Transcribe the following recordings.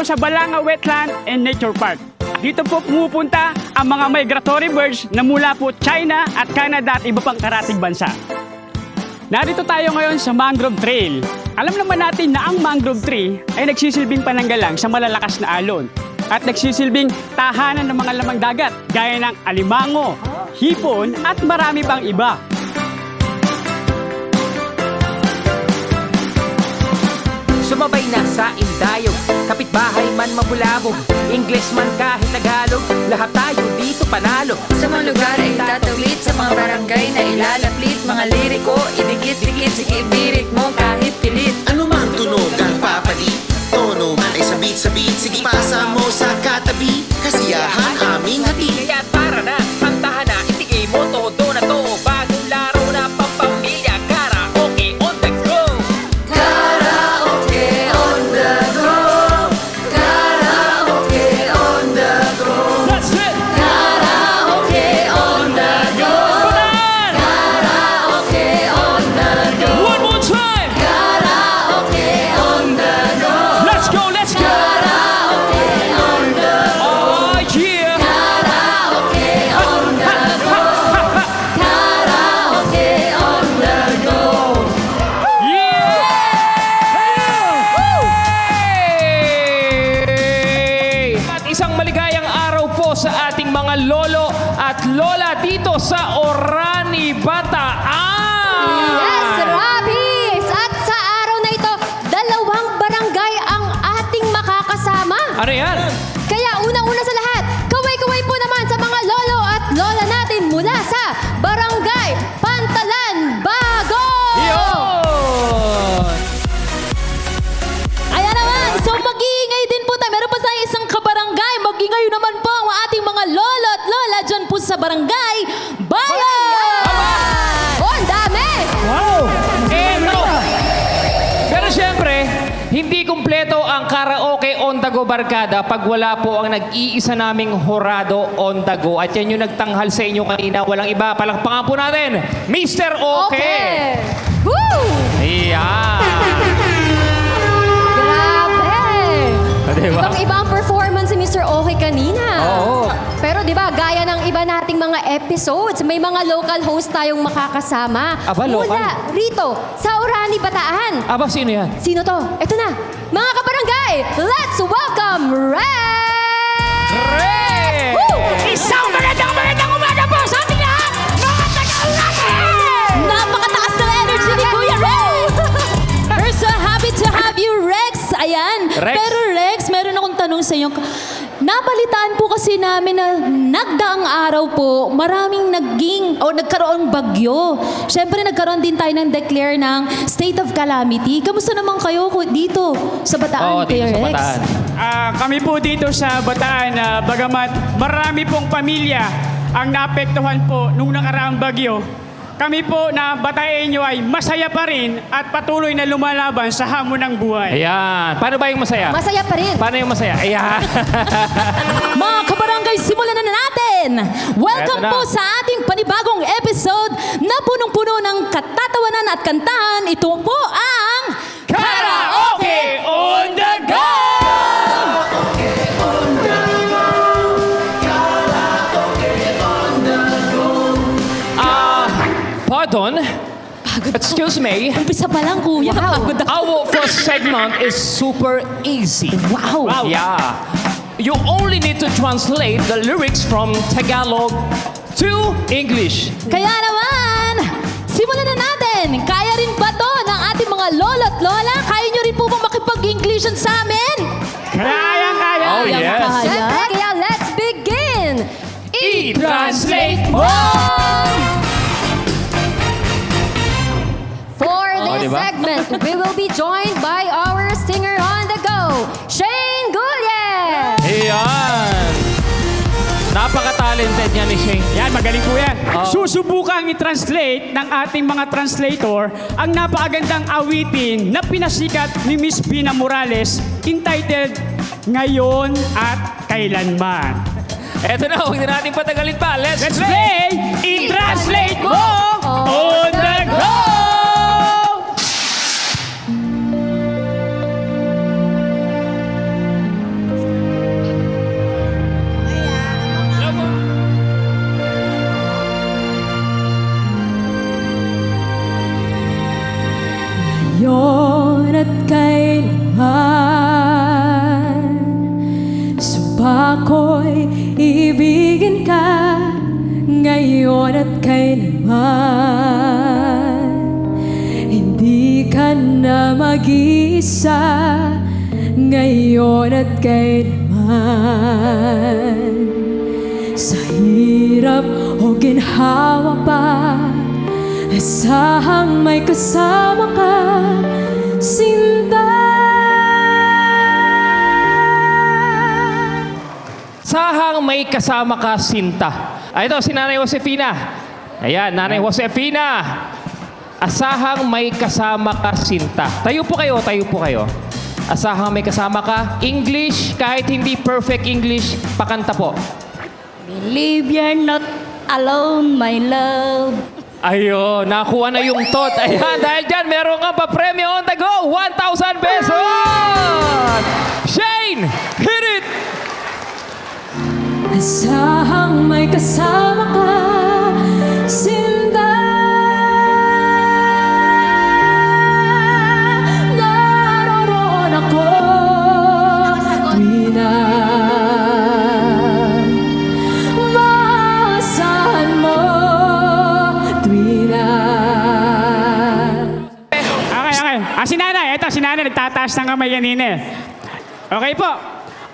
sa Balanga Wetland and Nature Park. Dito po pumupunta ang mga migratory birds na mula po China at Canada at iba pang karating bansa. Narito tayo ngayon sa Mangrove Trail. Alam naman natin na ang mangrove tree ay nagsisilbing pananggalang sa malalakas na alon at nagsisilbing tahanan ng mga lamang dagat gaya ng alimango, hipon at marami pang iba. Sumabay na sa indayog, kapitbahay man mabulabog, English man kahit Tagalog, lahat tayo dito panalo. Sa mga lugar ay tatawid, sa mga barangay na ilalaplit, mga liriko, idikit-dikit, sige birit mo kahit pilit. Ano mang tunog ang papalit, tono man ay sabit-sabit, sige pasa mo sa katabi, kasiyahan aming hati. Kaya tara na, kantahan na, itigay mo todo na to, bagong laro na pampamilya, karaoke on the go. Karaoke on the go, karaoke on the go, That's it! karaoke on the go, karaoke on the go, One more time! karaoke on the go, Let's go, let's go! karaoke on the go, Oh yeah! karaoke on the go, karaoke on the go. At isang maligayang araw po sa ating mga lolo at lola dito sa Orani, Bataan! Yes, Rabis! At sa araw na ito, dalawang barangay ang ating makakasama. Ano yan? Kaya una-una sa lahat, kaway-kaway po naman sa mga lolo at lola natin mula sa Barangay Pantalan, Bago! Yun! Ayan naman, so mag-iingay din po tayo. Meron pa tayong isang kabarangay. Mag-iingay naman po ang ating mga lolo at lola dyan po sa Barangay Bayan! Oh, ang dami! Wow! Pero siyempre, hindi kumpleto ang karaoke on the go barkada pag wala po ang nag-iisa naming horado on the go. At yan yung nagtanghal sa inyo kanina. Walang iba. Palakpakan po natin, Mr. Okay! Woo! Iyan! Grabe! Diba? Ibang-iba ang performance ni Mr. Okay kanina. Oo. Pero di ba, gaya ng iba nating mga episodes, may mga local host tayong makakasama. Aba, local? Mula rito, sa Orani, Bataan. Aba, sino yan? Sino to? Ito na. Mga kabarangay, let's welcome Rex! Ray! Woo! Isang magandang umaga po sa ating lahat! Mga taga-Orani! Napakataas ng energy ni Kuya Rex! We're so happy to have you, Rex! Ayan. Rex. Pero Rex, meron akong tanong sa iyo. Nabalitaan po kasi namin na nagdaang araw po, maraming nagkaroon bagyo. Siyempre, nagkaroon din tayo ng declare ng state of calamity. Kamusta naman kayo dito sa Bataan, Oo, dito Kuya sa Rex? Bataan. Kami po dito sa Bataan, bagamat marami pong pamilya ang naapektuhan po nung nakaraang bagyo, kami po na Bataeño ay masaya pa rin at patuloy na lumalaban sa hamon ng buhay. Ayan. Paano ba yung masaya? Masaya pa rin. Paano yung masaya? Ayan. Mga kabarangay, simulan na natin! Welcome Eto na. po sa ating panibagong episode na punong-puno ng katatawanan at kantahan. Ito po ang Karaoke on the go! Pardon? Excuse me. umpisa pa lang, kuya. Pagod ako. Our first segment is super easy. Wow. Yeah. You only need to translate the lyrics from Tagalog to English. Kaya naman, simulan na natin. Kaya rin ba to ng ating mga lolo at lola? Kaya nyo rin po bang makipag-Englishan sa amin? Kaya! Oh, Kaya, yes. kaya. Siyempre, kaya let's begin! I-translate mo! For this diba? segment, we will be joined by our singer on the go, Shane Gullier! Ayan. Napaka-talented niya ni Shane. Yan, magaling po yan. Oo. Susubukang i-translate ng ating mga translator ang napakagandang awitin na pinasikat ni Miss Bina Morales entitled Ngayon at Kailanman. Eto na, huwag na natin patagalin pa. Let's Play! I-translate mo on the go! mag-iisa ngayon at kailanman. Sa hirap o ginhawa pa, asahang may kasama ka, Sinta. Sahang may kasama ka, Sinta. Ay, ito, si Nanay Josefina. Ayan, Nanay Josefina. Asahang may kasama ka, Sinta. Tayo po kayo, tayo po kayo. Asahang may kasama ka. English, kahit hindi perfect English, pakanta po. Believe you're not alone, my love. Ayun, nakuha na yung tot. Ayan, dahil dyan, meron kang pa-premyo on the go. 1,000 pesos! Shane, hit it! Asahang may kasama ka, Sinta. Naroon ako tuwing na maasahan mo, tuwing na. Okay. Si nanay. Ito, si nanay. Nagtataas ng kamay kanina. Okay po.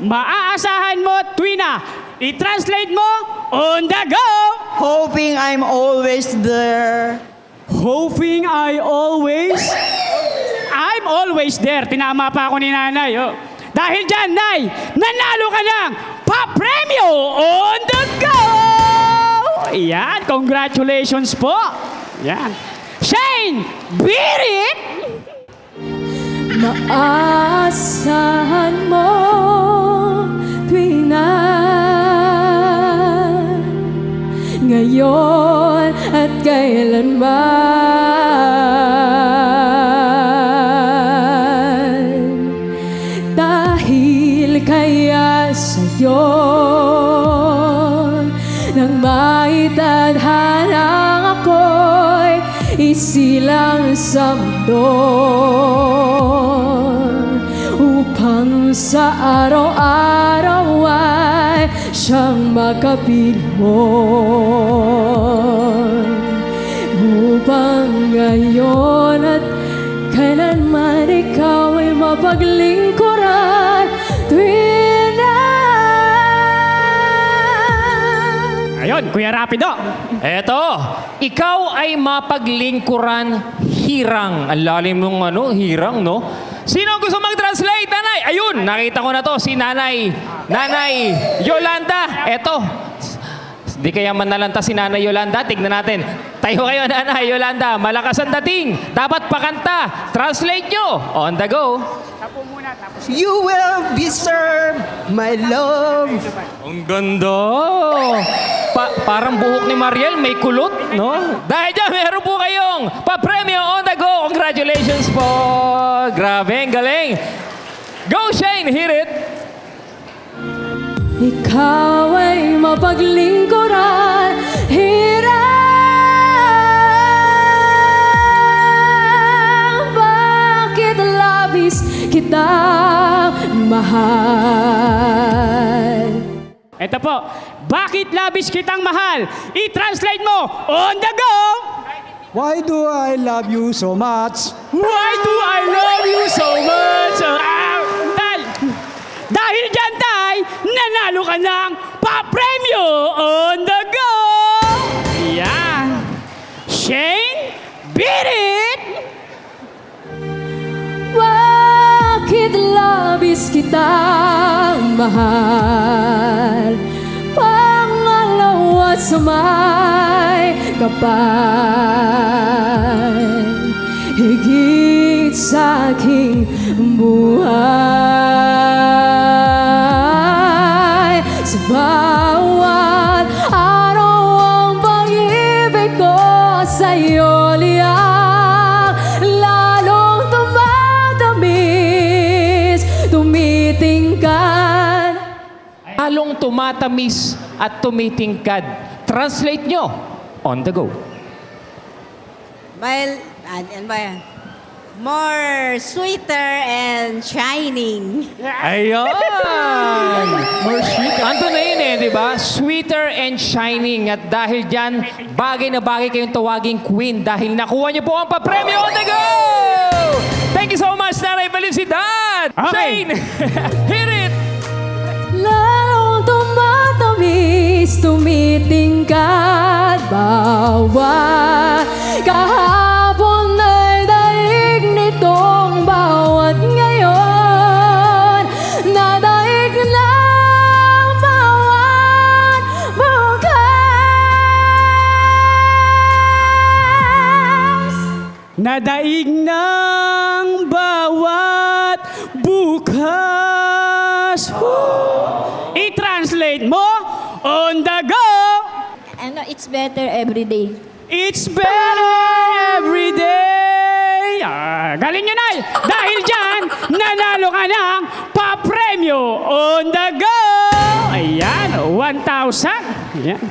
Maaasahan mo, Twina. I-translate mo, on the go! Hoping I'm always there. Hoping I'm always there. Tinama pa ako ni nanay. Oh. Dahil dyan, nay, nanalo ka ng pa-premyo on the go! Yan, congratulations po. Yan. Shane, beat it! Maasahan mo tuwing na ngayon at kailanman. Dahil kaya sa'yo nang maitadhanang ako'y isilang sa mundo, upang sa araw-araw ay siyang makapiling mo, upang ngayon at kailanman ikaw ay mapaglingkuran tuwing na. Ayun, Kuya Rapido. Eto, ikaw ay mapaglingkuran hirang. Ang lalim mong hirang, no? Sino ang gusto mag-translate, nanay? Ayun, nakita ko na to, si nanay. Nanay Yolanda. Eto, di kaya manalanta si nanay Yolanda. Tignan natin. Tayo kayo, nanay Yolanda. Malakas ang dating. Dapat pakanta. Translate nyo. On the go. You will be served, my love. Ang ganda. Parang buhok ni Mariel, may kulot, no? Dahil dyan, meron po kayong pa-premyo on the go. Congratulations po. Grabe, ang galing. Go, Shane, hit it. Ikaw ay mapaglingkuran, hirang. Bakit labis kitang mahal? Ito po, bakit labis kitang mahal? I-translate mo, on the go! Why do I love you so much? Why do I love you so much? Dahil dyan, tay, nanalo ka ng pa-premyo on the go! Yan. Shane, beat it! Bakit labis kitang mahal? Pangalawa sa may kapal, higit sa aking buhay. Sa bawat araw ang pag-ibig ko sa'yo liyang lalong tumatamis, tumitingkad. Halong tumatamis at tumitingkad. Translate nyo. On the go. Ano ba yan? More sweeter and shining. Ayun! More sweeter. Ando na yun di ba? Sweeter and shining. At dahil dyan, bagay na bagay kayong tawaging queen dahil nakuha niyo po ang pa-premyo on the go! Thank Thank you so much, Nanay Felicidad! Okay. Shane! Hit it! Lalong tumatamis, tumitingkad bawat kahapon ay daig nitong bawat ngayon. Nadaig ng bawat bukas. Nadaig ng bawat bukas. I-translate mo, on the go! Ano, it's better every day. It's better every day! Galing yun ay! Dahil dyan, nanalo ka ng papremyo on the go! Ayan, 1,000. Ayan.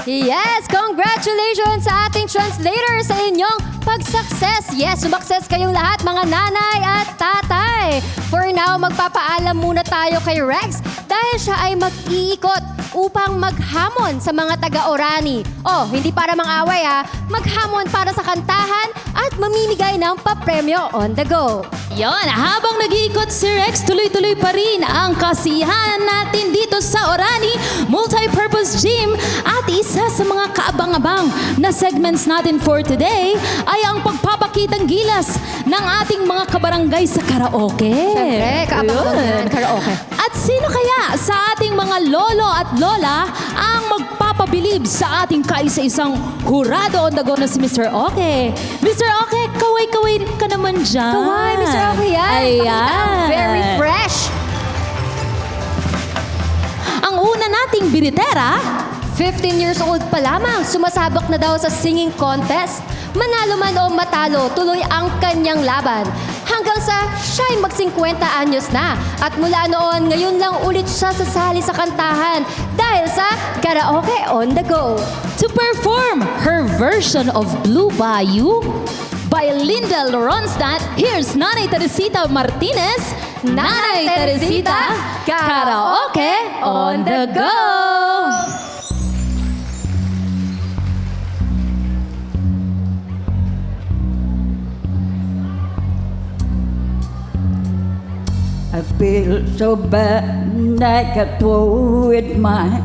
Yes, congratulations sa ating translator sa inyong pag-success. Yes, sumakses kayong lahat mga nanay at tatay. For now, magpapaalam muna tayo kay Rex dahil siya ay mag-iikot upang maghamon sa mga taga-Orani. Oh, hindi para mang-away ha, maghamon para sa kantahan at mamimigay ng papremyo on the go. Yon, habang nag-iikot si Rex, tuloy-tuloy pa rin ang kasiyahan natin dito sa Orani Multi-Purpose Gym. At isa sa mga kaabang-abang na segments natin for today ay ang pagpapakitang gilas ng ating mga kabarangay sa karaoke. Siyempre, kaabang-abang yan, karaoke. At sino kaya sa ating mga lolo at lola ang magpapabilib sa ating kaisa-isang hurado on the go na si Mr. Oke? Mr. Oke, kaway-kaway ka naman dyan. Kaway, Mr. Oke yan. Ayan. Very fresh. Ang una nating biritera, 15 years old pa lamang, sumasabak na daw sa singing contest. Manalo man o matalo, tuloy ang kanyang laban. Hanggang sa siya'y mag-50 anyos na. At mula noon, ngayon lang ulit siya sasali sa kantahan dahil sa Karaoke on the Go. to perform her version of Blue Bayou by Linda Ronstadt, here's Nanay Teresita Martinez. Nanay Teresita, Karaoke on the Go! I feel so bad I can't go with mine.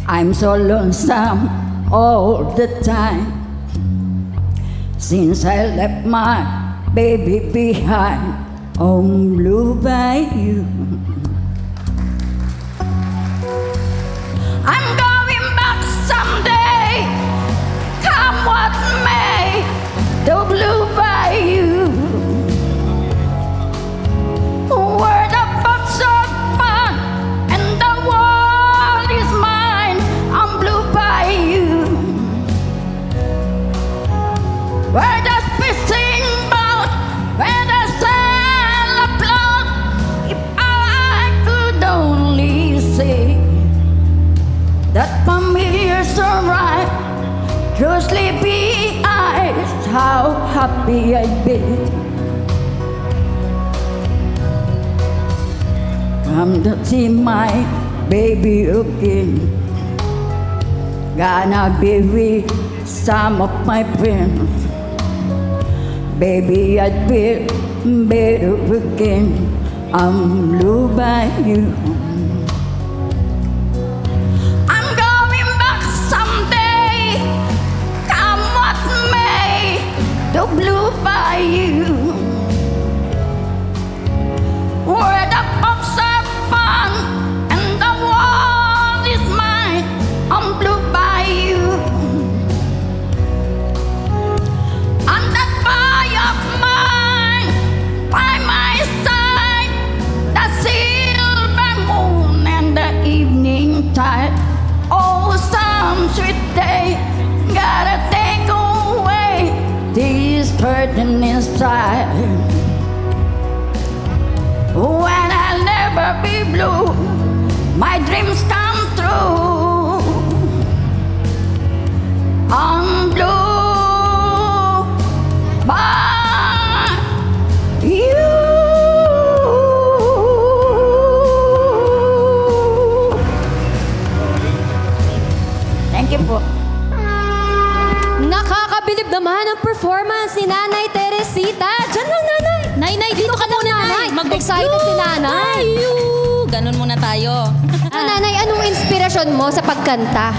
I'm so lonesome all the time. Since I left my baby behind on Blue Bayou. I'm going back someday, come what may, to Blue Bayou. Where the bucks are fun and the world is mine on Blue Bayou. Where the fishing boat, where the sail afloat. If I could only see that familiar sunrise through sleepy eyes, how happy I'd be. Come to see my baby again. Gonna be with some of my friends. Baby, I'd feel better again. I'm Blue Bayou. I'm going back someday, come what may, to Blue Bayou. Where the folks are fun and the world is mine on Blue Bayou. On that boy of mine, by my side, the silver moon and the evening tide. Oh, some sweet day, gotta take away this burden inside. When I'll never be blue, my dreams come true. On Blue Bayou. Thank you po. Nakakabilib naman ang performance ni Nanay Teresita. Diyan lang, Nanay. Nay, dito ka muna, Nay. Excited si Nanay. Ganon muna tayo. Nanay, anong inspirasyon mo sa pagkanta?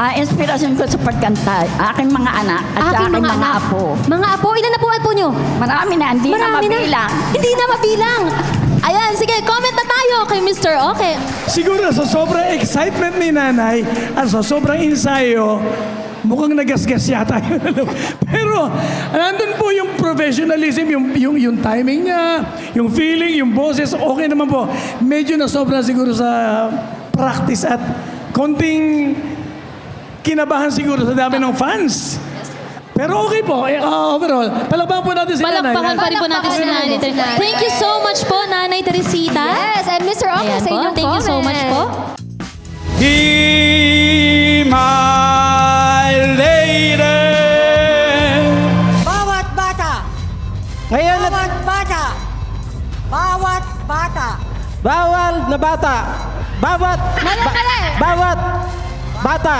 Inspirasyon ko sa pagkanta, aking mga anak at aking mga anak. apo. Mga apo, ilan na po apo nyo? Marami na, hindi na mabilang. Hindi na mabilang. Ayan, sige, comment na tayo kay Mr. Okay. Siguro sa sobrang excitement ni nanay at sa sobrang ensayo, mukhang nagasgas yata yun. Pero nandun po yung professionalism, yung timing niya, yung feeling, yung boses, okay naman po. Medyo na sobra siguro sa practice at konting kinabahan siguro sa dami ng fans. Pero okay po, overall. Palakpakan po natin si nanay. Palakpakan pa rin po natin si Nanay Teresita. Thank you so much po, Nanay Teresita. Yes, and Mr. Okay, Ayan sa po, inyong thank you so much po. Be my lady. Bawat bata! Ngayon, Bawat bata! Bawat bata! bawal na bata. Bawat bata.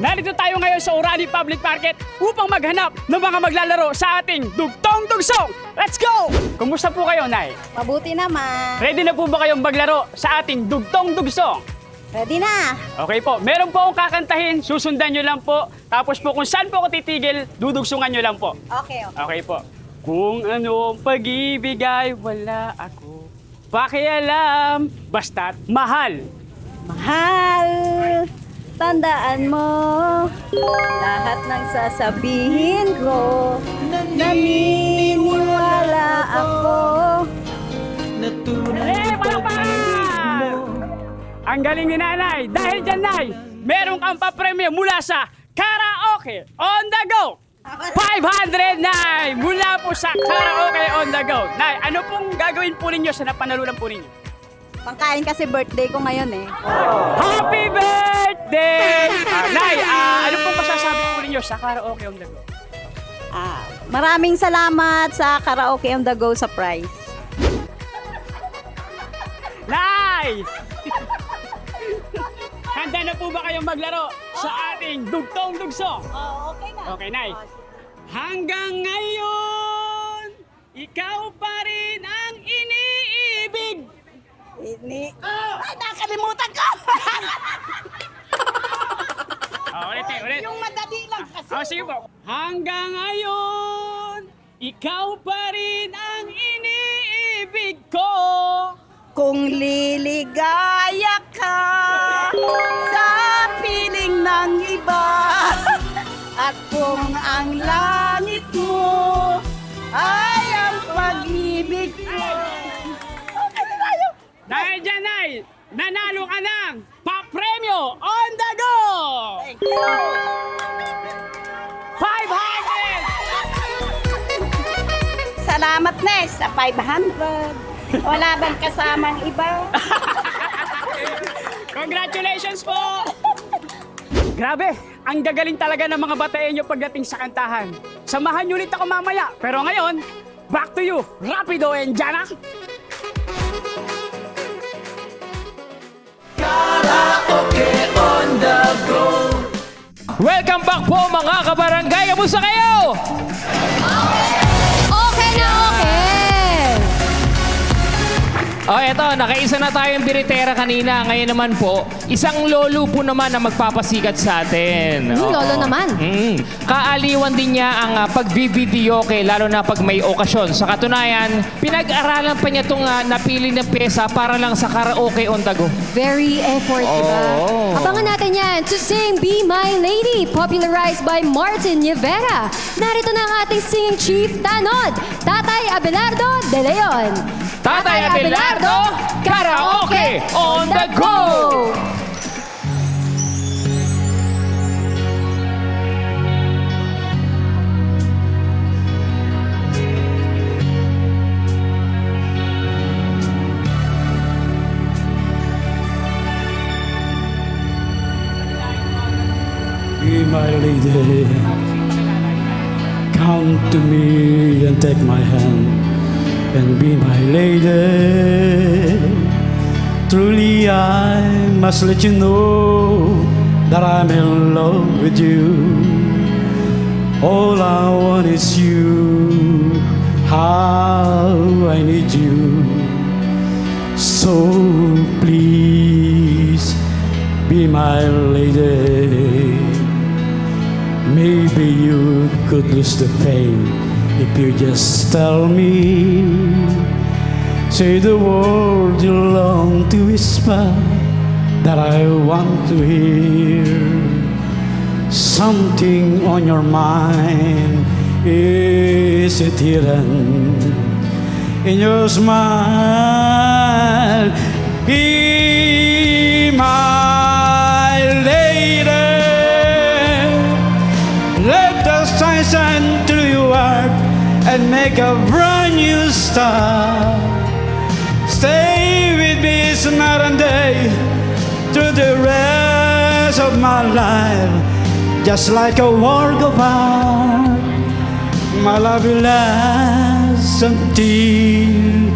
Narito tayo ngayon sa Urani Public Market upang maghanap ng mga maglalaro sa ating Dugtong Dugsong. Let's go! Kumusta po kayo, Nay? Mabuti naman. Ready na po ba kayong maglaro sa ating Dugtong Dugsong? Ready na. Okay po, meron po akong kakantahin, susundan nyo lang po. Tapos po kung saan po ako titigil, dudugsungan nyo lang po. Okay. Okay po. Kung anong pag-ibig ay wala ako pakialam, basta't mahal. Mahal, tandaan mo lahat ng sasabihin ko. Naniniwala ako. Palakpakan! Ang galing ni Nanay. Dahil dyan, Nay, meron kang papremyo mula sa Karaoke on the Go. 500, Nay, mula po sa Karaoke on the Go. Nay, ano pong gagawin po ninyo sa napanalunan po ninyo? Pangkain kasi birthday ko ngayon eh. Happy birthday! Nay, ano pong masasabi po ninyo sa Karaoke on the Go? Maraming salamat sa Karaoke on the Go sa prize. Nay! Handa na po ba kayong maglaro sa ating Dugtong Dugsong? Okay na. Okay, Nay. Hanggang ngayon, ikaw pa rin ang iniibig. Ay, nakalimutan ko! Ulit. Yung madali lang kasi. Sige po. Hanggang ngayon, ikaw pa rin ang iniibig ko. Kung liligaya ka sa piling ng iba at kung ang langit mo ay ang pag-ibig ko. Okay na tayo. Dahil dyan, Nay, nanalo ka ng papremyo on the go! Thank you. 500! Salamat, Nes, sa 500. Wala bang kasamang iba? Congratulations po! Grabe, ang gagaling talaga ng mga bataenyo pagdating sa kantahan. Samahan nyo ulit ako mamaya. Pero ngayon, back to you, Rapido and Jana. Welcome back po mga kabarangay. Kamusta kayo? Okay na okay. Oh, eto, nakaisa na tayong biritera kanina. Ngayon naman po, isang lolo po naman na magpapasikat sa atin. Oo. Lolo naman. Kaaliwan din niya ang pagbibideoke, lalo na pag may okasyon. Sa katunayan, pinag-aralan pa niya itong napili na pyesa para lang sa Karaoke on the Go. Very effort, diba? Oo. Abangan natin yan to sing Be My Lady, popularized by Martin Rivera. Narito na ang ating singing chief tanod, Tatay Abelardo de Leon. Tatay Abelardo, Karaoke on the Go! Be my lady. Come to me and take my hand and be my lady. Truly I must let you know that I'm in love with you. All I want is you. How I need you. So please be my lady. Maybe you could lose the pain if you just tell me. Say the word you long to whisper that I want to hear. Something on your mind, is it hidden in your smile? Be my lady. Let the sun shine through your heart and make a brand new start. Stay with me night and day through the rest of my life, just like a work of art. My love will last until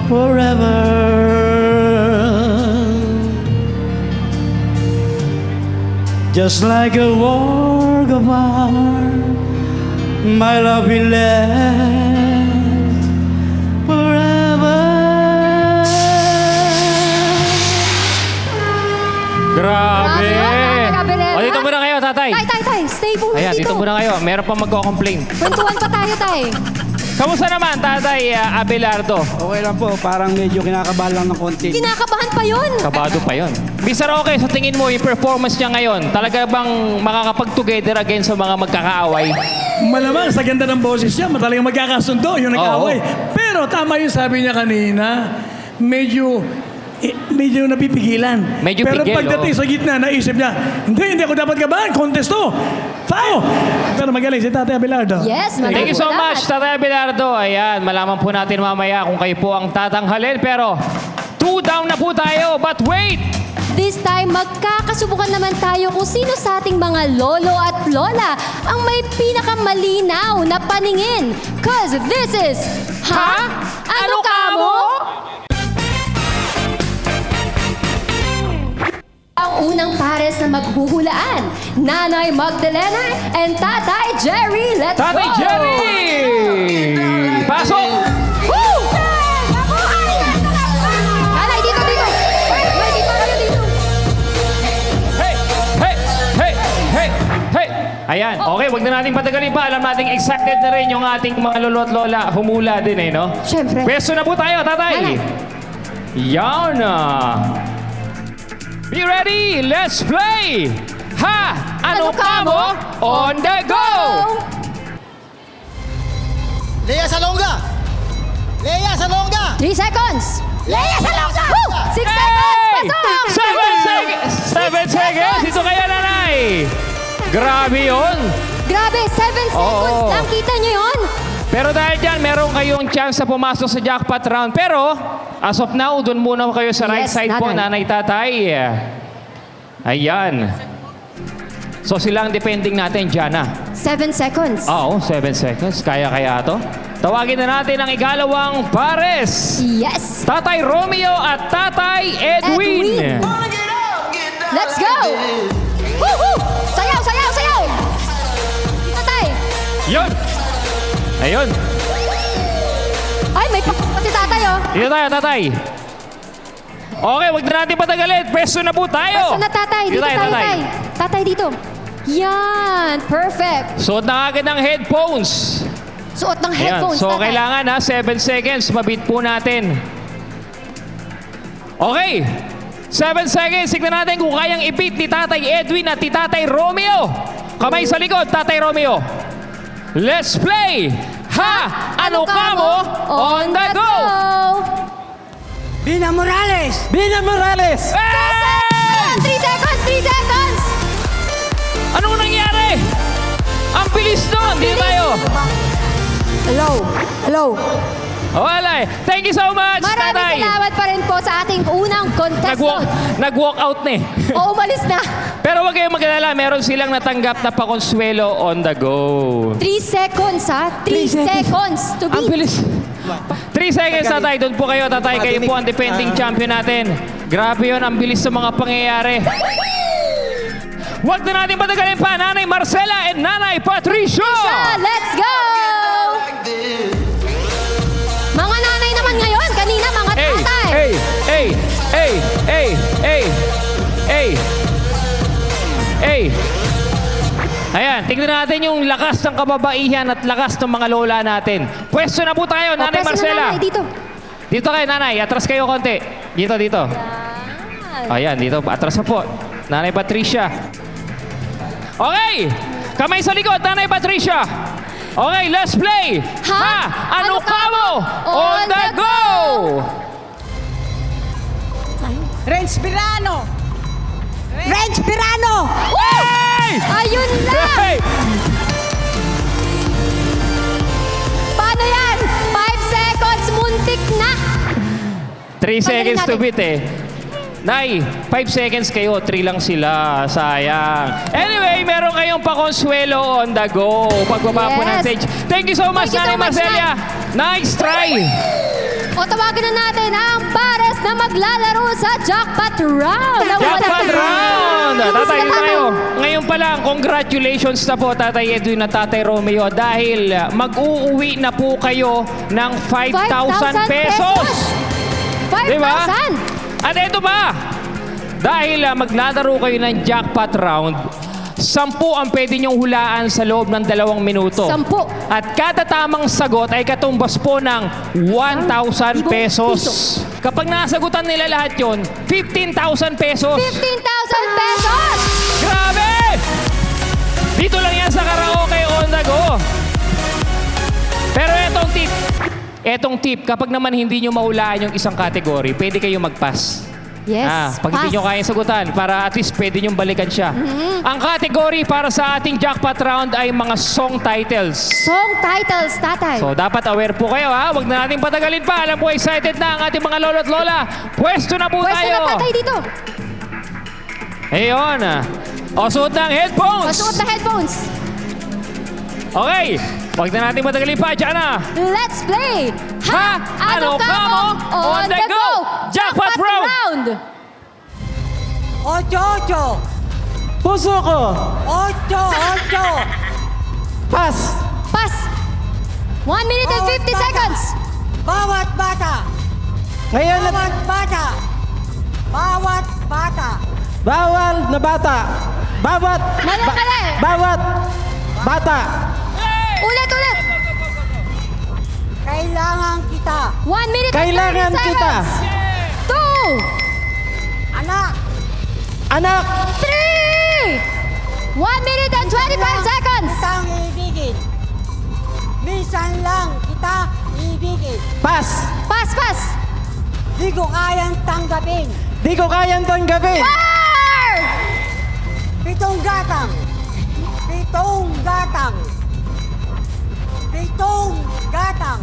forever. Just like a work of art, my love will last forever. Grabe! O, dito muna kayo, tatay. Tay, stay po Ayan, dito muna kayo. Meron pa magko-complain. Kwentuhan pa tayo, tay. Kamusta naman, tatay Abelardo? Okay lang po, parang medyo kinakabahan lang ng konti. Kinakabahan pa yun. Kabado pa yon. Mr. Okay, sa tingin mo, yung performance niya ngayon, talaga bang makakapag-together again sa mga magkakaaway? Malamang sa ganda ng boses niya, talagang magkakasundo yung nag-away. Pero tama yung sabi niya kanina, medyo napipigilan. Medyo pero pigil, pagdating sa gitna, naisip niya, hindi ako dapat kabahan, contesto. Foul! Pero magaling si Tatay Abelardo. Yes, Thank you so much, Tatay Abelardo. Ayan, malaman po natin mamaya kung kayo po ang tatanghalin. Pero, 2 down na po tayo. But wait! This time, magkakasubukan naman tayo kung sino sa ating mga lolo at lola ang may pinakamalinaw na paningin. Cause this is... Ha? Ano ka mo? Ang unang pares na maghuhulaan, Nanay Magdalena and Tatay Jerry. Let's Tatay go! Jerry! Pasok! Woo! Nanay, dito! Nanay, dito! Hey! Hey! Hey! Hey! Hey! Ayan, okay, wag na natin patagalin pa. Alam natin excited na rin yung ating mga lolo at lola. Humula din eh, no? Siyempre. Pwesto na po tayo, tatay! Yan na! Be ready! Let's play! Ha! Ano ka mo? On the go! Lea Salonga! Lea Salonga! 3 seconds! Lea Salonga! 6 seconds! Pasok! 7 seconds! Ito kaya, nanay! Grabe yun! Grabe, 7 seconds Oo. lang. Kita nyo yun? Pero dahil dyan, meron kayong chance na pumasok sa jackpot round. Pero, as of now, doon muna kayo sa right Yes, side po, nanay. nanay, tatay. Ayan. So sila ang depending natin, Jana. 7 seconds. Oo, 7 seconds. Kaya to? Tawagin na natin ang ikalawang pares. Yes. Tatay Romeo at Tatay Edwin. Let's go! Woo-hoo! Sayaw! Tatay! Yun! Ayun. Ay, may pa si tatay, oh. Dito tayo, tatay. Okay, wag na natin patagalin. Pwesto na po tayo. Pwesto na, tatay. Dito tayo, tay. Tatay, dito. Yan, perfect. Suot na agad ng headphones. Suot ng Ayan. headphones, So, tatay. kailangan 7 seconds. Mabit po natin. Okay. 7 seconds. Tignan natin kung kayang i-beat ni Tatay Edwin at ni Tatay Romeo. Kamay sa likod, Tatay Romeo. Let's play! Ha! Ano ka mo? On the go! Bina Morales! Bina Morales! Hey! 3 seconds! 3 seconds! Anong nangyari? Ang bilis nun! Dito tayo! Hello! Wala eh. Thank you so much, Maraming Tatay! salamat pa rin po sa ating unang contestant. Nag-walk out na eh. O, umalis na. Pero huwag kayong mag-alala, meron silang natanggap na pakonsuelo on the go. 3 seconds, ha? 3 seconds to Ang beat. bilis. 3 seconds, tatay. Doon po kayo, tatay. Kayo po ang defending champion natin. Grabe yun, ang bilis sa mga pangyayari. Huwag na natin patagalin pa, Nanay Marcela and Nanay Patricia! Let's go! Mga nanay naman ngayon, kanina mga tatay. Ayan, tignan natin yung lakas ng kababaihan at lakas ng mga lola natin. Pwesto na po tayo, Nanay pwesto na Marcela. nanay, dito. Dito kayo, Nanay. Atras kayo konti. Dito. Ayan, dito. Atras na po. Nanay Patricia. Okay! Kamay sa likod, Nanay Patricia. Okay, let's play. Ha? Ano ka mo? On the go! Renz Pirano! Renz Pirano! Hey! Ayun lang! Hey! Paano yan? 5 seconds, muntik na. 3 seconds to natin. beat eh. Nay, 5 seconds kayo, 3 lang sila. Sayang. Anyway, meron kayong pakonsuelo on the go. Pagbaba po ng Yes. stage. Thank you so much, Thank you so Nanay much, Marcelia. Nice try. O tawagan na natin ang pares na maglalaro sa jackpot round. Jackpot round! Bilis Tatay, na, tatay. tayo. Ngayon pa lang, congratulations na po, Tatay Edwin at Tatay Romeo, dahil mag-uuwi na po kayo ng 5,000 pesos. 5,000! Diba? At ito pa, dahil maglalaro kayo ng jackpot round, 10 ang pwede niyong hulaan sa loob ng 2 minuto. 10. At kada tamang sagot ay katumbas po ng 1,000 pesos. Kapag nasagutan nila lahat yon, 15,000 pesos. 15,000 pesos! Grabe! Dito lang yan sa Karaoke on the go. Pero etong tip, kapag naman hindi nyo mahulaan yung isang category, pwede kayo mag-pass. Yes, Pag hindi nyo kayang sagutan, para at least pwede nyo balikan siya. Ang category para sa ating jackpot round ay mga song titles. Song titles, tatay. So, dapat aware po kayo, ha? Huwag na natin patagalin pa. Alam po, excited na ang ating mga lolo at lola. Pwesto na po Pwesto tayo. na, tatay, dito. Ayun. O, suot ng headphones. Pasuot na headphones. Okay. Huwag na natin patagalin pa. Diyan na. Let's play! Ha? Ano ka mo? On the go! Jackpot round! Ocho! Puso ko! Ocho! Pass! Pass! 1 minute and 50 seconds! Bawat bata! Ngayon na... Bawat bata! Bawal na bata! Bawat bata! Ulit! Kailangan kita! 1 minute Kailangan and 30 kita. seconds! 2! Anak! 3! 1 minute and 25 seconds! Kitang ibigin! Minsan lang kita ibigin! Pass! Pass! Di ko kayang tanggapin! 4! Pitong gatang!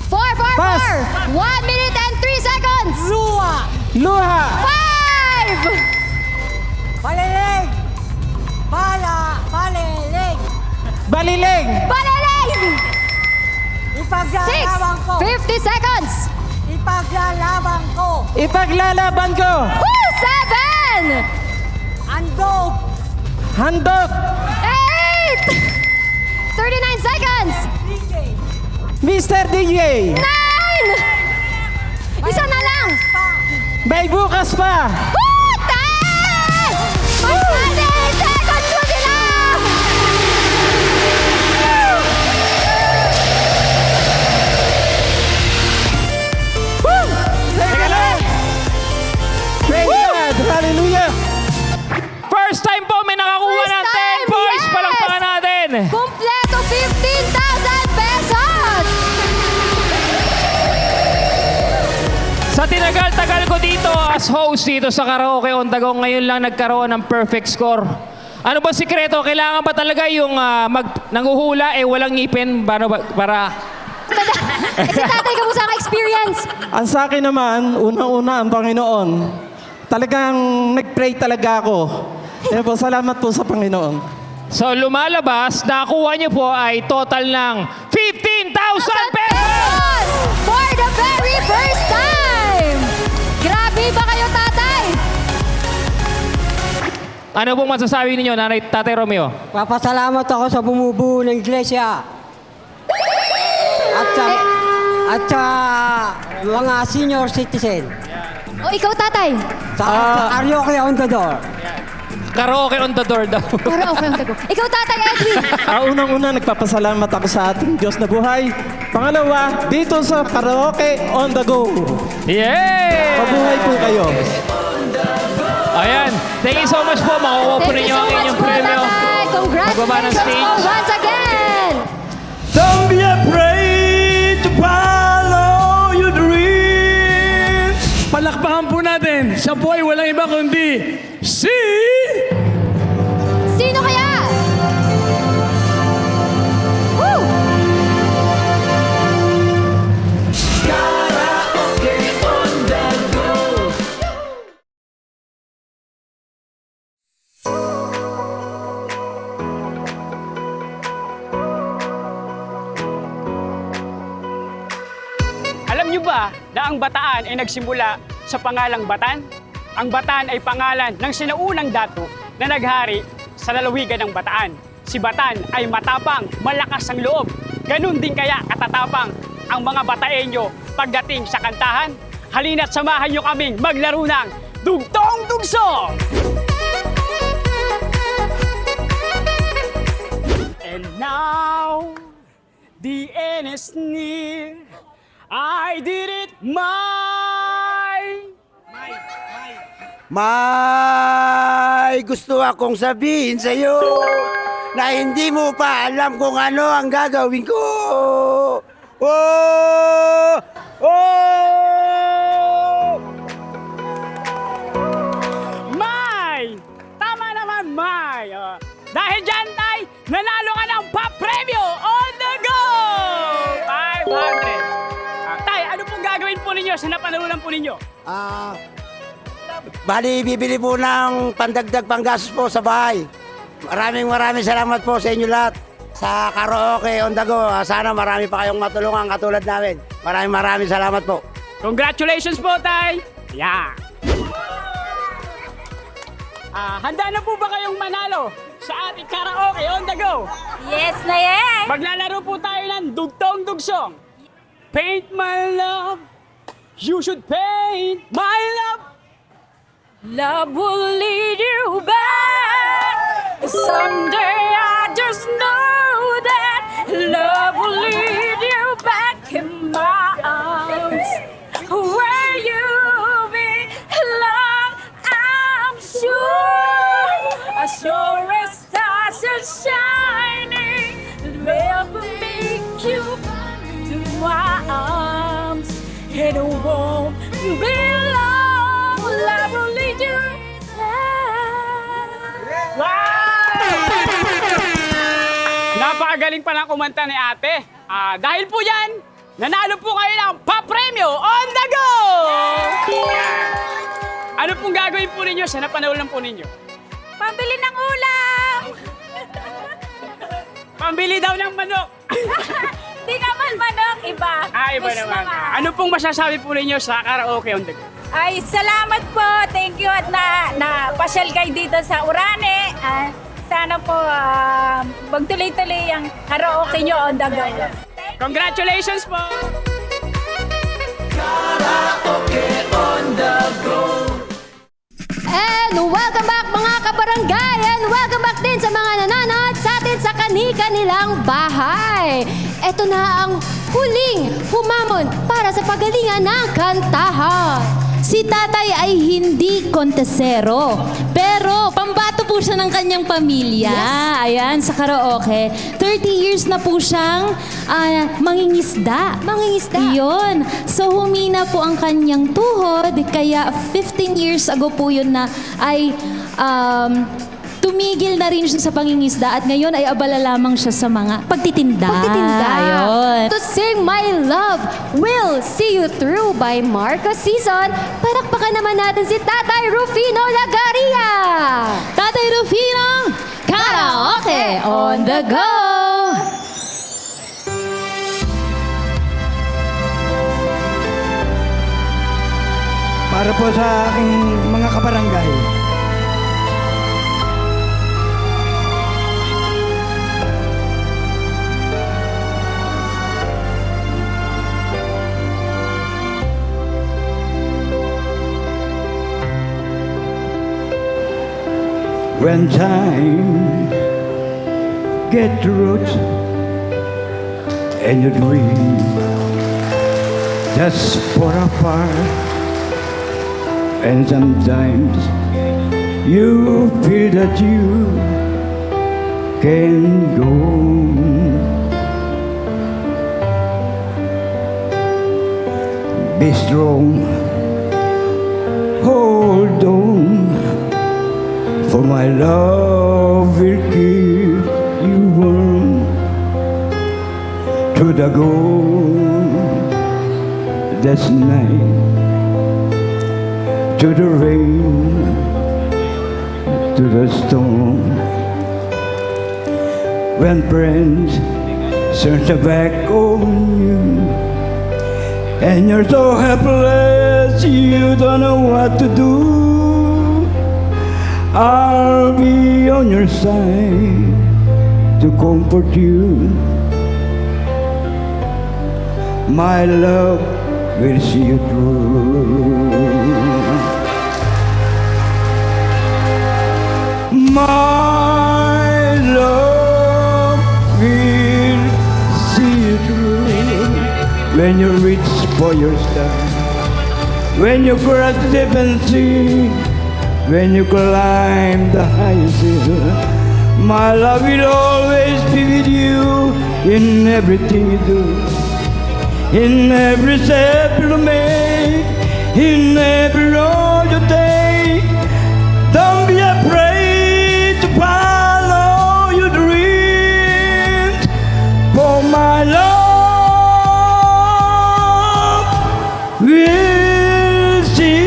4! Pass. 1 minute and 3 seconds! Luha! 5! Baliling! Baliling! Baliling! 6! Ipaglalaban ko! 50 seconds! Ipaglalaban ko! Woo! 7! Handog! 8! 39 seconds! Mr. DJ! 9! Isa na lang! May bukas pa! Woo! 10! 28 seconds mo sila! Woo! Teka lang! Praise God! Hallelujah! First time po may nakakuha First ng 10 time, points. yes! Palakpakan natin. Kompleto 15,000 pesos! Sa tinagal-tagal ko dito as host dito sa Karaoke on the go, ngayon lang nagkaroon ng perfect score. Ano ba sikreto? Kailangan ba talaga yung nanguhula walang ngipin para Si tatay, kamusta ang experience? Ang sa akin naman, unang-una ang Panginoon. Talagang nag-pray talaga ako. Kaya po, salamat po sa Panginoon. So lumalabas, nakuha niyo po ay total ng 15,000 pesos! For the very first time! Grabe ba kayo, tatay? Ano pong masasabi ninyo, Nanay Tatay Romeo? Papasalamat ako sa bumubuo ng iglesia. At sa mga senior citizen. O, ikaw, tatay. Sa karaoke on the door. Karaoke on the door daw. Para okay ang tago. Ikaw, tatay, Edwin. Unang-una, nagpapasalamat ako sa ating Diyos na buhay. Pangalawa, dito sa Karaoke on the Go. Yay! Mabuhay po kayo. Ayan. Thank you so much po. Makukuha po ninyo ang inyong premyo. Magbaba ng Congratulations stage. po once again. Don't be afraid to follow your dreams. Palakpakan po natin. Siya po ay walang iba kundi Sino kaya? Woo! Alam niyo ba na ang Bataan ay nagsimula sa pangalang Batan? Ang Batan ay pangalan ng sinaunang dato na naghari sa lalawigan ng Bataan. Si Batan ay matapang, malakas ang loob. Ganun din kaya katatapang ang mga Bataenyo pagdating sa kantahan. Halina't samahan niyo kaming maglaro ng Dugtong Dugso! And now, the end is near. I did it May gusto akong sabihin sa'yo na hindi mo pa alam kung ano ang gagawin ko. Oh! Oh! May! Tama naman, May! Dahil dyan, Tay, nanalo ka ng pa-premyo on the go! 500! Tay, ano pong gagawin po ninyo sa napanalunan po ninyo? Bali, bibili po ng pandagdag panggastos po sa bahay. Maraming salamat po sa inyo lahat. Sa Karaoke on the Go, sana marami pa kayong matulungan katulad namin. Maraming salamat po. Congratulations po, Tay! Yeah! Handa na po ba kayong manalo sa ating Karaoke on the Go? Yes na yes! Maglalaro po tayo ng Dugtong Dugsong. Paint my love, you should paint my love. Love will lead you back. Someday I just know that love will lead you back in my arms where you belong. I'm sure as sure as stars are shining, love will make you to my arms. It won't be long. Love will lead you back. Napakagaling pa ng kumanta ni ate. Dahil po yan, nanalo po kayo ng pa-premyo on the go! Ano pong gagawin po ninyo sa napanalunan po ninyo? Pambili ng ulam! Pambili daw ng manok. Di naman manok, iba. Iba Fish naman. Ano pong masasabi po ninyo sa Karaoke on the Go? Ay, salamat po. Thank you at na pasyal kayo dito sa Urane. Sana po magtuloy-tuloy ang karaoke nyo on the go. Congratulations po! Karaoke on the go. And welcome back mga kabarangay! And welcome back din sa mga nanonood sa atin sa kani-kanilang bahay. Ito na ang huling humamon para sa pagalingan ng kantahan. Si tatay ay hindi kontesero, pero pambato po siya ng kanyang pamilya. Ayan, sa karaoke. 30 years na po siyang mangingisda. Yun. So humina po ang kanyang tuhod, kaya 15 years ago po yun na ay tumigil na rin siya sa pangingisda at ngayon ay abala lamang siya sa mga pagtitinda. Ayun. To sing My Love Will See You Through by Marcos Season, palakpakan naman natin si Tatay Rufino Lagaria. Tatay Rufino, karaoke on the go! Para po sa aking mga kabarangay. When time get roots and your dream just fall apart, and sometimes you feel that you can go. Be strong, hold on. For my love will keep you warm to the golden night, to the rain, to the storm. When friends turn their back on you, and you're so helpless, you don't know what to do, I'll be on your side to comfort you. My love will see you through. My love will see you through. When you reach for your star, when you cross the deep sea, when you climb the highest hill, my love will always be with you in everything you do, in every step you make, in every road you take. Don't be afraid to follow your dreams, for my love will see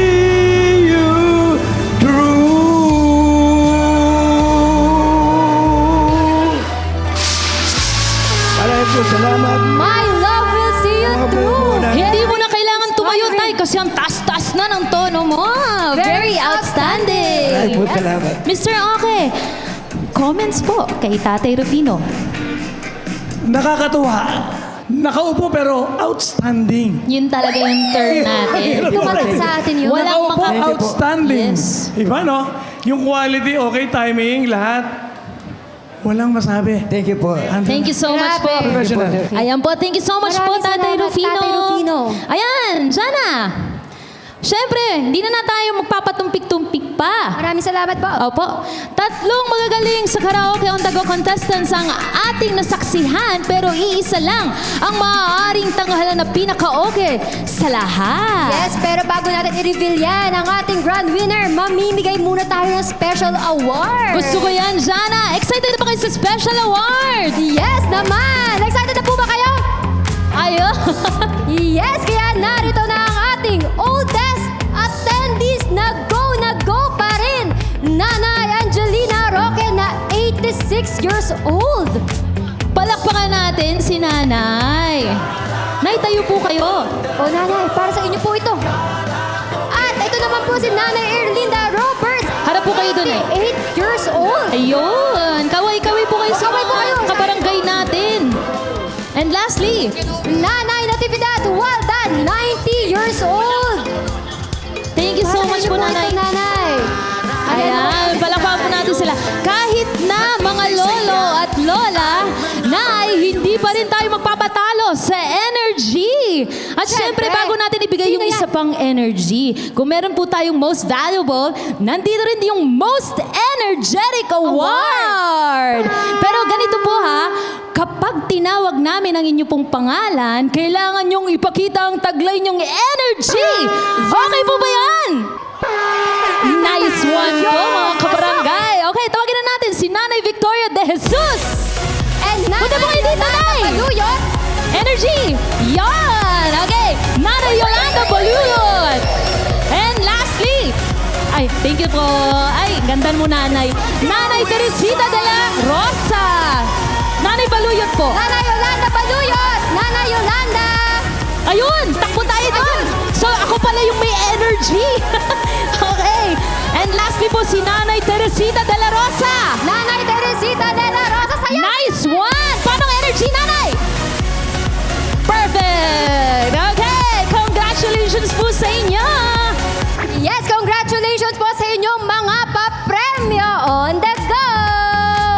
salamat. My Love Will See You Through. Hindi mo na kailangan tumayo, Tay, kasi ang taas-taas na ng tono mo. Very outstanding. Ay po, salamat. Mr. Oke, comments po kay Tatay Rufino. Nakakatuwa. Nakaupo pero outstanding. Yun talaga yung turn natin. Tumatak sa atin yun. Walang Nakaupo, maka- outstanding. Yes. Iba, no? Yung quality, okay, timing, lahat. Walang masabi. Thank you po. Thank you so much po. Professional. Ayan po, thank you so much po, Maraming Tatay salamat, Rufino. Tatay Rufino. Ayan, Jana. Siyempre, hindi na tayo magpapatumpik-tumpik pa. Maraming salamat po. Opo. Tatlong magagaling sa Karaoke on the Go contestants ang ating nasaksihan, pero iisa lang ang maaaring tanghalan na pinaka-okay sa lahat. Yes, pero bago natin i-reveal yan, ang ating grand winner, mamimigay muna tayo ng special award. Gusto ko yan, Jana. Excited na ba kayo sa special award? Yes naman! Excited na po ba kayo? Ayun. Yes, kaya narito na ang ating oldest attendees na go pa rin. Nanay Angelina Roque na 86 years old. Palakpakan natin si Nanay. Nay, tayo po kayo. O nanay, para sa inyo po ito. At ito naman po si Nanay Erlinda Roberts. Harap po kayo dun, 8 years old. Ayun. Kaway-kaway po kayo sa Kaway po kayo. kabarangay natin. And lastly, Nanay Natividad Waldan, 90 years old. thank you so Para much sa po, inyo Nanay. ito, Nanay. Ayan, palakpakan po natin sila. Kahit na mga lolo at lola, Nay, hindi pa rin tayo magpapatalo sa energy. At syempre, bago natin ibigay yung isa pang energy, kung meron po tayong most valuable, nandito rin yung most energetic award. Pero ganito po ha, kapag tinawag namin ang inyo pong pangalan, kailangan nyong ipakita ang taglay nyong energy. Okay po ba yan? Nice one po, mga kabarangay. Okay, tawagin na Jesus. And Punta po kayo dito, Nay. Baluyot. Energy! Yan! Okay, Nanay Yolanda Baluyot! And lastly, ay, thank you po. Ay, ganda mo, Nanay. Nanay Teresita de la Rosa! Nanay Baluyot po. Nanay Yolanda Baluyot. Nanay Yolanda. Ayun, takbo tayo doon. So, ako pala yung may energy. Okay. And lastly po, si Nanay Teresita de la Rosa. Nanay Teresita de la Rosa. Saya. Nice one! Paano energy, Nanay? Perfect! Okay, congratulations po sa inyo! Yes, congratulations po sa inyong mga papremyo on the go!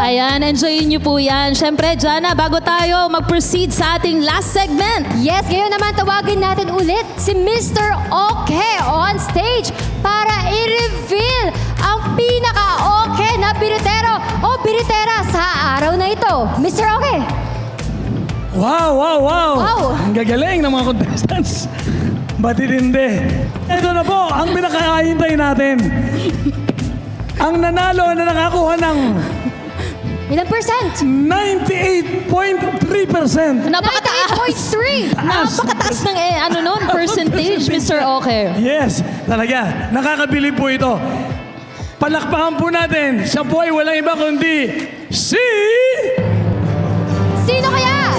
Ayan, enjoyin niyo po yan. Siyempre, Jana, bago tayo mag-proceed sa ating last segment. Yes, ngayon naman tawagin natin ulit si Mr. Okay on stage para i-reveal ang pinaka-okay na biritero o biritera sa araw na ito. Mr. Okay. Wow, wow, wow! Wow. Ang gagaling ng mga contestants. Batitindi. Ito na po, ang pinakahintay natin. Ang nanalo na nakakuha ng Ilang percent? 98.3%. Napakataas! 98.3! Napakataas ng percentage, Mr. Okay. Yes, talaga. Nakakabilib po ito. Palakpakan po natin. Siya po ay walang iba kundi si... Sino kaya?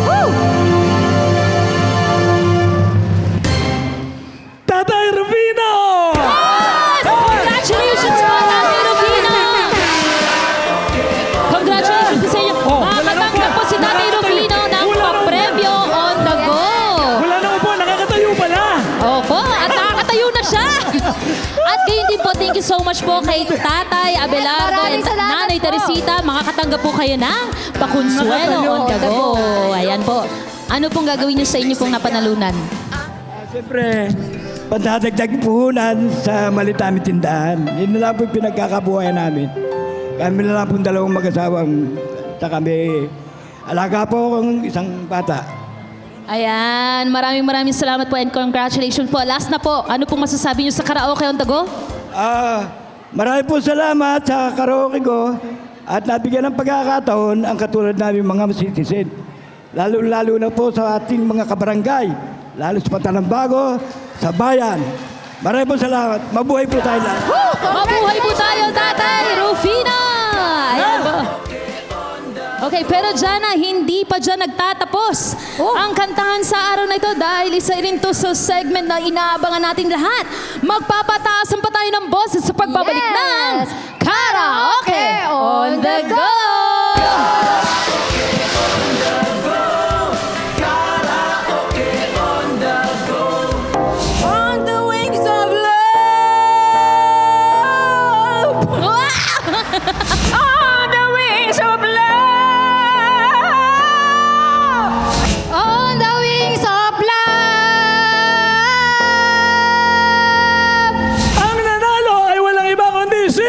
Woo! Tatay Rufino! Congratulations po, Tatay Rufino! Congratulations po sa inyo. Makatanggap po si Tatay Rufino ng papremyo on the go. Wala na po, nakakatayo pala. Opo, at nakakatayo na siya. At kayo din po, thank you so much po kay Tatay Abelardo Maraming and salamat Nanay po. Teresita. Makakatanggap po kayo ng pakonsuelo on the go. Ayan po. Ano pong gagawin niyo sa inyo pong napanalunan? Siyempre, pandadagdag puhunan sa maliit namin tindahan. Yun na lang po yung pinagkakabuhayan namin. Kami na lang po dalawang mag-asawang sa kami. Alaga po akong isang bata. Ayan, maraming salamat po and congratulations po. Last na po, ano pong masasabi niyo sa karaoke on the go? Marami po salamat sa karaoke ko at nabigyan ng pagkakataon ang katulad namin mga citizen. Lalo na po sa ating mga kabarangay, lalo sa Patanambago, sa bayan. Marami po salamat. Mabuhay po tayo lahat. Mabuhay po tayo, Tatay Rufino! Ayan po. Okay, pero Jana, hindi pa dyan nagtatapos ang kantahan sa araw na ito dahil isa rin to sa segment na inaabangan natin lahat. Magpapataasan pa tayo ng boses sa pagbabalik ng Karaoke on the Go! On the wings of love. On the wings of love! On the wings of love! Ang nanalo ay walang iba kundi si...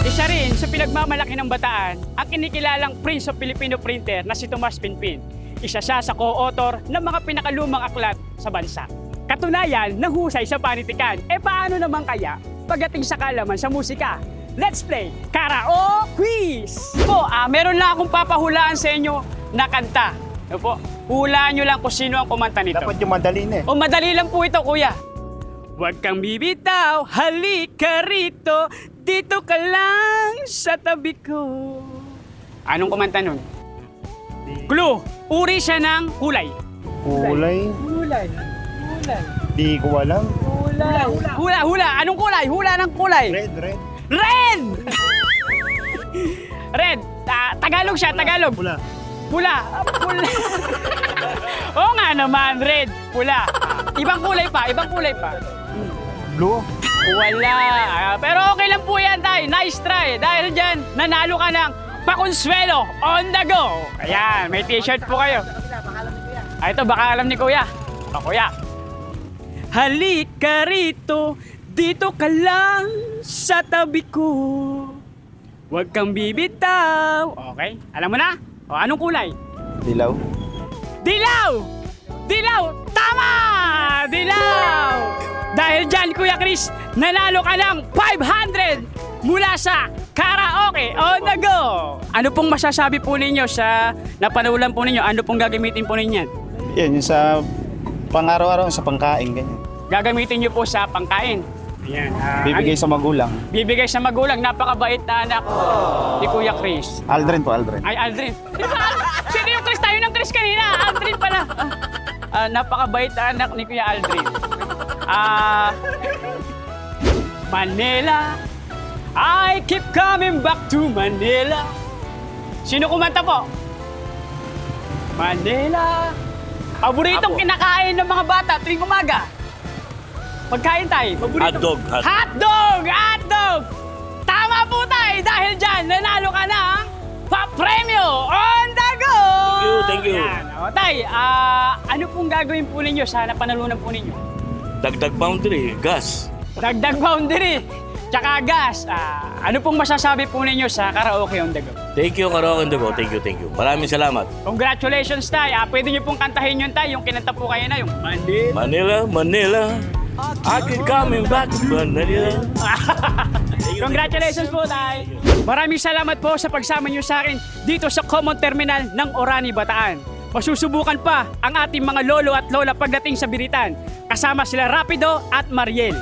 Isa rin sa pinagmamalaki ng Bataan ang kinikilalang Prince of Filipino Printer na si Tomas Pinpin. Isa siya sa co-author ng mga pinakalumang aklat sa bansa. Katunayan, nahusay sa panitikan. E paano naman kaya pagdating sa kalaman sa musika? Let's play Karaoke Quiz! Po, meron lang akong papahulaan sa inyo na kanta. Ano po? Hulaan nyo lang kung sino ang kumanta nito. Dapat yung madali na eh. O madali lang po ito, kuya. Huwag kang bibitaw, halika rito, dito ka lang sa tabi ko. Anong kumanta nun? Clue, uri siya ng kulay. Kulay? Di ko alam. Hula, anong kulay? Hula ng kulay. Red. Red! Red, Tagalog siya, Tagalog. Pula. Pula. Oo nga naman, red, pula. Ibang kulay pa. Blue. Wala. Pero okay lang po yan, tay. Nice try. Dahil dyan, nanalo ka ng pakonsuelo on the go. Ayan, may t-shirt po kayo. Ito, baka alam ni Kuya. Kuya. Halika rito, dito ka lang sa tabi ko. Huwag kang bibitaw. Okay, alam mo na? O, anong kulay? Dilaw. Dilaw! Dilaw! Tama! Dilaw! Dahil dyan, Kuya Chris, nanalo ka ng 500 mula sa Karaoke on the Go! Ano pong masasabi po ninyo sa napanulan po ninyo? Ano pong gagamitin po ninyo? Yan, yung sa pang-araw-araw, sa pangkain, ganyan. Gagamitin nyo po sa pangkain. Ayan. Bibigay sa magulang. Bibigay sa magulang. Napakabait na anak ni Kuya Chris. Aldrin po, Aldrin. Ay, Aldrin. Sino yung Chris? Tayo ng Chris kanina. Aldrin pala. Napakabait na anak ni Kuya Aldrin. Manila. I keep coming back to Manila. Sino kumanta po? Manila. Paboritong kinakain ng mga bata tuwing umaga. Pagkain tayo. Paborito. Hotdog. Hotdog! Hotdog! Tama po tayo dahil dyan, nanalo ka na pa-premyo on the go! Thank you. Yan. O, tay, ano pong gagawin po ninyo sa napanalunan po ninyo? Dagdag boundary, gas. Dagdag boundary, tsaka gas. Ano pong masasabi po ninyo sa Karaoke on the Go? Thank you, Karaoke on the Go. Thank you. Maraming salamat. Congratulations, tay. Pwede nyo pong kantahin yun, tay. Yung kinanta po kayo na, yung Manila. Manila, Manila. I keep coming back to Manila. Congratulations po, tay. Maraming salamat po sa pagsama nyo sa akin dito sa Common Terminal ng Orani, Bataan. Masusubukan pa ang ating mga lolo at lola pagdating sa Biritan. Kasama sila Rapido at Mariel.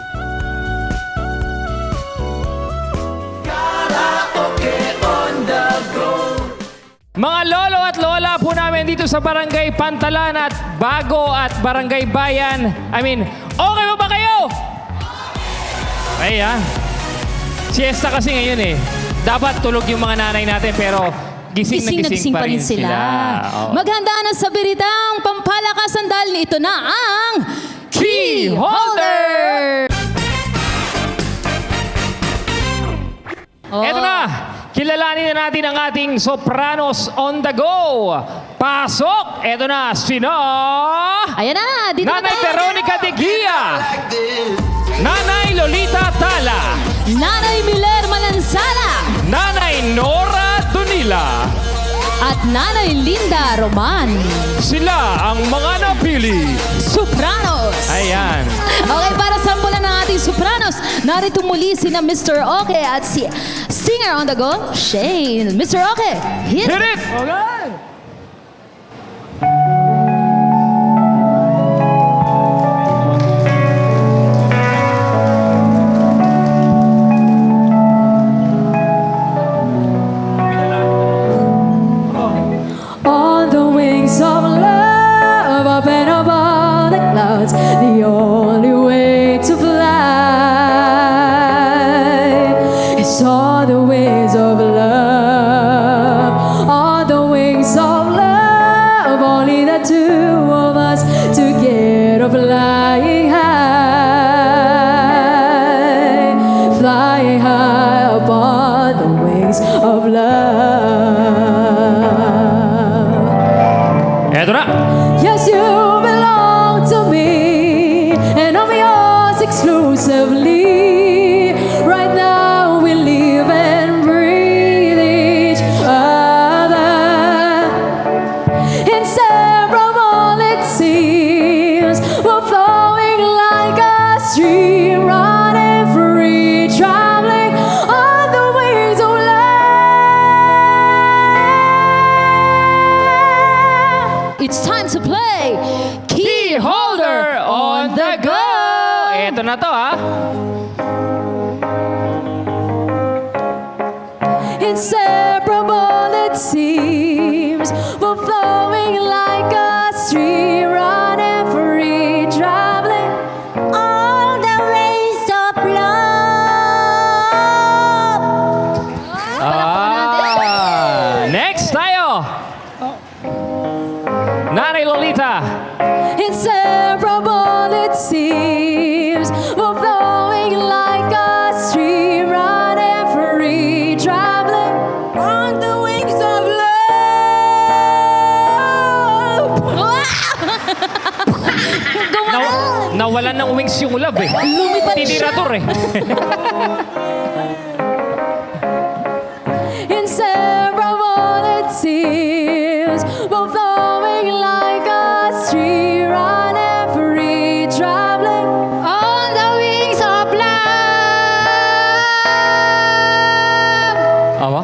Mga lolo at lola po namin dito sa Barangay Pantalan at Bago at Barangay Bayan. Okay ba kayo? Ay, siesta kasi ngayon eh. Dapat tulog yung mga nanay natin pero gising na gising pa rin sila. Oo. Maghanda na sa biritang pampalakasan dahil ito na ang Key Holder! Eto na! Kilalanin na natin ang ating Sopranos on the Go! Pasok! Eto na, sino? Ayan na! Dito Nanay na tayo. Veronica de Guia! Nanay Lolita Tala! Nanay Miller Manansala! Nanay Nora Donila! At Nanay Linda Roman. Sila ang mga napili. Sopranos! Ayan. Okay, para sampulan ng ating Sopranos, narito muli sina Mr. Oke at si Singer on the Go, Shane. Mr. Oke, hit it! Okay! On the wings of love, up and above the clouds, the only way to fly is on the wings of love. On the wings of love, only the two of us together flying high upon the wings of love. Eto na. Yes, you belong to me, and I'm yours exclusively. Right now we live and breathe each other. Inseparable it seems, we're flowing like a stream, running free, traveling on the wings of love. It's time to play Key Holder on the Go! Eto na to Inseparable it seems, we're flowing like a stream, running free, traveling all the ways of love. Next tayo. Nanay Lolita. Inseparable it seems, we're flowing like a stream, running free, traveling on the wings of love. Nawalan ng wings yung love eh. Lumipad siya. Tinirador eh.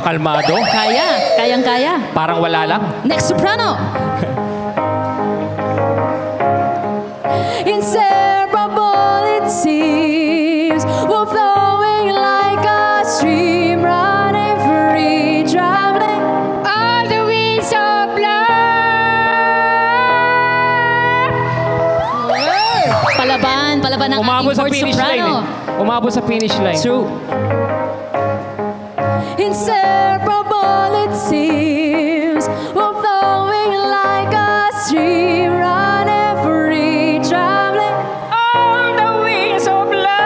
Kalmado. Kaya. Kayang-kaya. Parang wala lang. Next soprano. Inseparable it seems, we're flowing like a stream, running free, traveling on the wings of love. Palaban ng Umabot ating sa fourth finish line soprano. eh. Umabot sa finish line. True. Inseparable it seems, we're flowing like a stream, running free, traveling on the wings of love.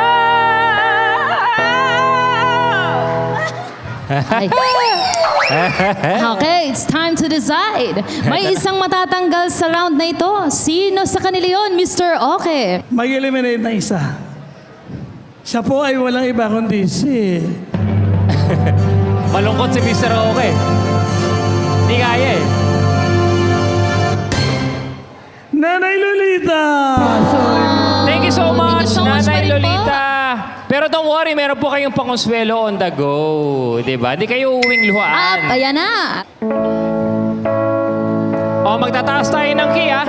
Okay, it's time to decide. May isang matatanggal sa round na ito. Sino sa kanila yon, Mr. Oke? Mag-eliminate na isa. Siya po ay walang iba kundi si... Malungkot si Mr. Oke. Hindi kaya eh. Nanay Lolita! Thank you so much, so much Nanay pa rin po. Lolita. Pero don't worry, meron po kayong pangonsuelo on the go. Diba? Hindi kayo uwing luhaan. Ayan na. O, magtataas tayo ng key, ah.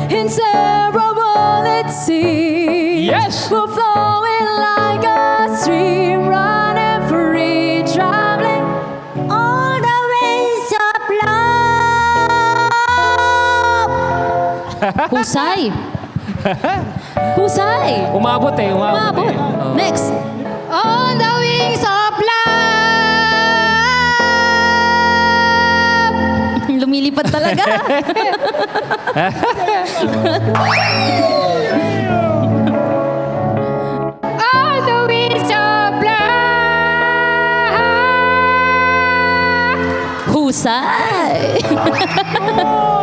Inseparable it seems, Yes! we're flowing like a stream, running free, traveling all the ways of love. Husay. Husay. Umabot eh, umabot. Umabot. Eh. Oh. Next. On the wings of love. Lumilipad talaga. On the wings of love. Husay.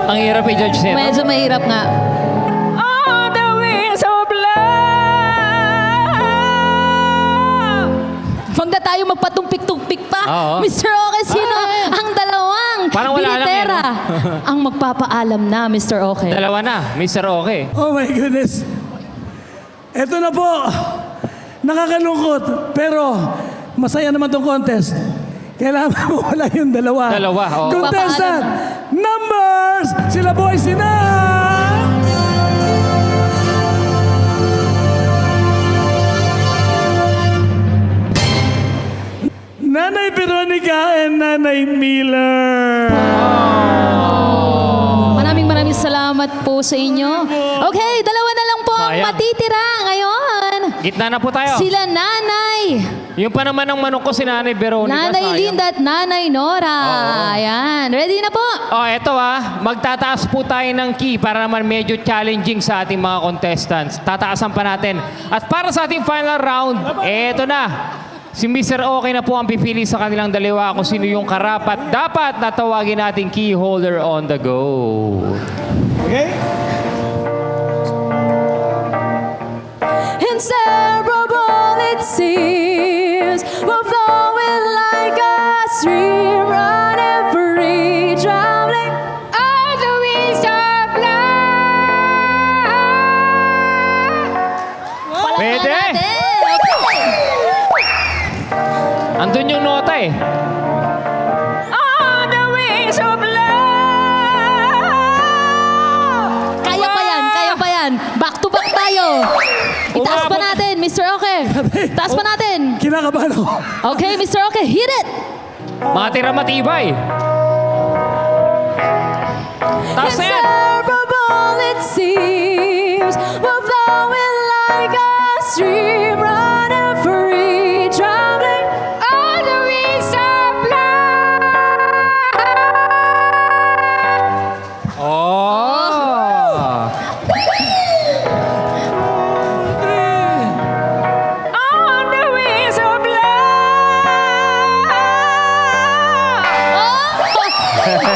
Ang hirap i-judge niya. Medyo mahirap nga. On the wings of love. Huwag na tayo magpatumpik-tumpik pa. Oo. Mr. Oke, sino ang dalawang Parang wala lang bilitera ang magpapaalam na, Mr. Oke? Dalawa na, Mr. Oke. Oh my goodness. Eto na po. Nakakalungkot. Pero masaya naman tong contest. Kailangan mo wala yung dalawa. Dalawa, oo. Contestant numbers! Sila po ay sina... Nanay Veronica and Nanay Miller. Maraming salamat po sa inyo. Okay, dalawa na lang po ang Sayang. matitira ngayon. Gitna na po tayo. Sila Nanay. Yung pa naman ang manok ko si Nanay Veronica. Nanay sayang. Linda at Nanay Nora. Ayan, ready na po. Oh, eto magtataas po tayo ng key para naman medyo challenging sa ating mga contestants. Tataasan pa natin. At para sa ating final round, eto na. Si Mr. Oke na po ang pipili sa kanilang dalawa kung sino yung karapat dapat na tawagin nating key holder on the go. Okay? Inseparable it seems, we're flowing like a stream, running free, traveling on the wings of love. Pwede. Natin. Andun yung nota eh. On the wings of love. Kaya pa yan, kaya pa yan. Back to back tayo. Itaas pa Umabot. natin, Mr. Oke. Taas pa natin. Kinakabahan ako. Okay, Mr. Oke, hit it. Mga tira matibay. Taas na yan. Inseparable it seems, we're flowing like a stream, running free, traveling on the wings of love. Oh. On the wings of love.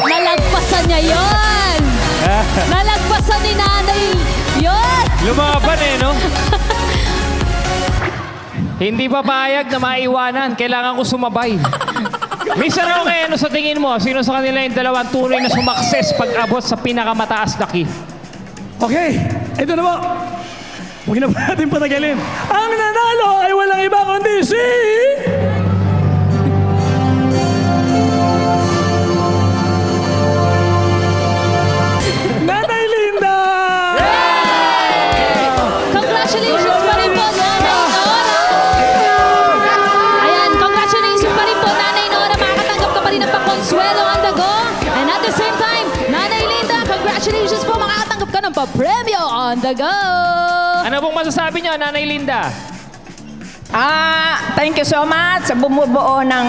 Nalagpasan niya yon. Nalagpasan ni Nanay yon. Lumaban eh, no? Hindi papayag na maiwanan. Kailangan ko sumabay. Mr. Oke, ano sa tingin mo? Sino sa kanila yung dalawang tunay na sumakses pag-abot sa pinakamataas na key? Okay, ito na po. Huwag na po natin patagalin. Ang nanalo ay walang iba kundi si... papremyo on the go! Ano pong masasabi niyo, Nanay Linda? Thank you so much sa bumubuo ng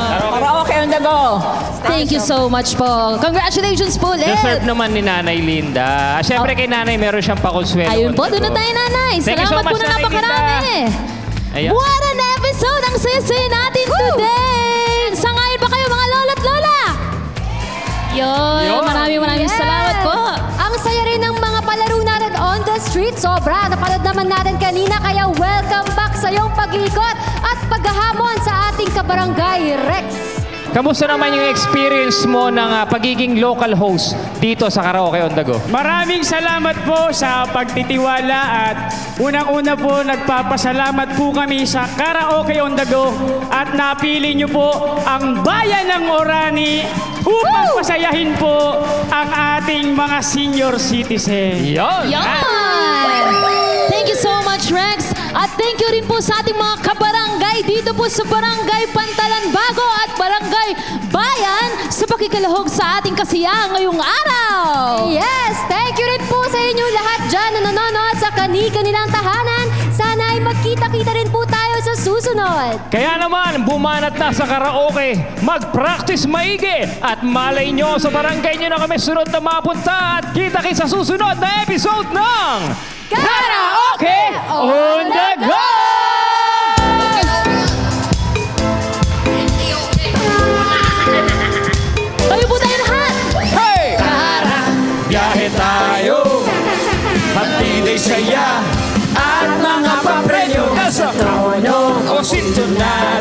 Karaoke on the Go. Thank you so much po. Congratulations po ulit. Deserve naman ni Nanay Linda. Siyempre kay Nanay meron siyang pakonsuelo. Ayun po, doon na tayo, Nanay. Thank you so Salamat po much, na Nanay napakarami. Ayan. What an episode ang saya-saya natin today! Sangayon ba kayo mga lolo't lola? Yun. Maraming salamat po. Ang saya rin ng mga palaro natin on the street. Sobra. Napanood naman natin kanina. Kaya welcome back sa iyong pag-ikot at paghahamon sa ating kabarangay Rex. Kamusta naman yung experience mo ng pagiging local host dito sa Karaoke on the Go? Maraming salamat po sa pagtitiwala at unang-una po nagpapasalamat po kami sa Karaoke on the Go at napili niyo po ang bayan ng Orani upang pasayahin po ang ating mga senior citizen. Yan! Thank you so much, Rex. At thank you rin po sa ating mga kabarangay dito po sa Barangay Pantalan Bago at Barangay Bayan sa pakikalahog sa ating kasiyahan ngayong araw. Yes, thank you rin po sa inyong lahat dyan na nanonood sa kani-kanilang tahanan. Sana ay magkita-kita rin po tayo sa susunod. Kaya naman, bumanat na sa karaoke, mag-practice maigi at malay nyo sa barangay nyo na kami sunod na mapunta at kita-kita sa susunod na episode ng Karaoke on the Go! Tayo po tayo lahat! Hey! Biyahe tayo, pagtiday saya at mga papremyo nasa trono o sintunan.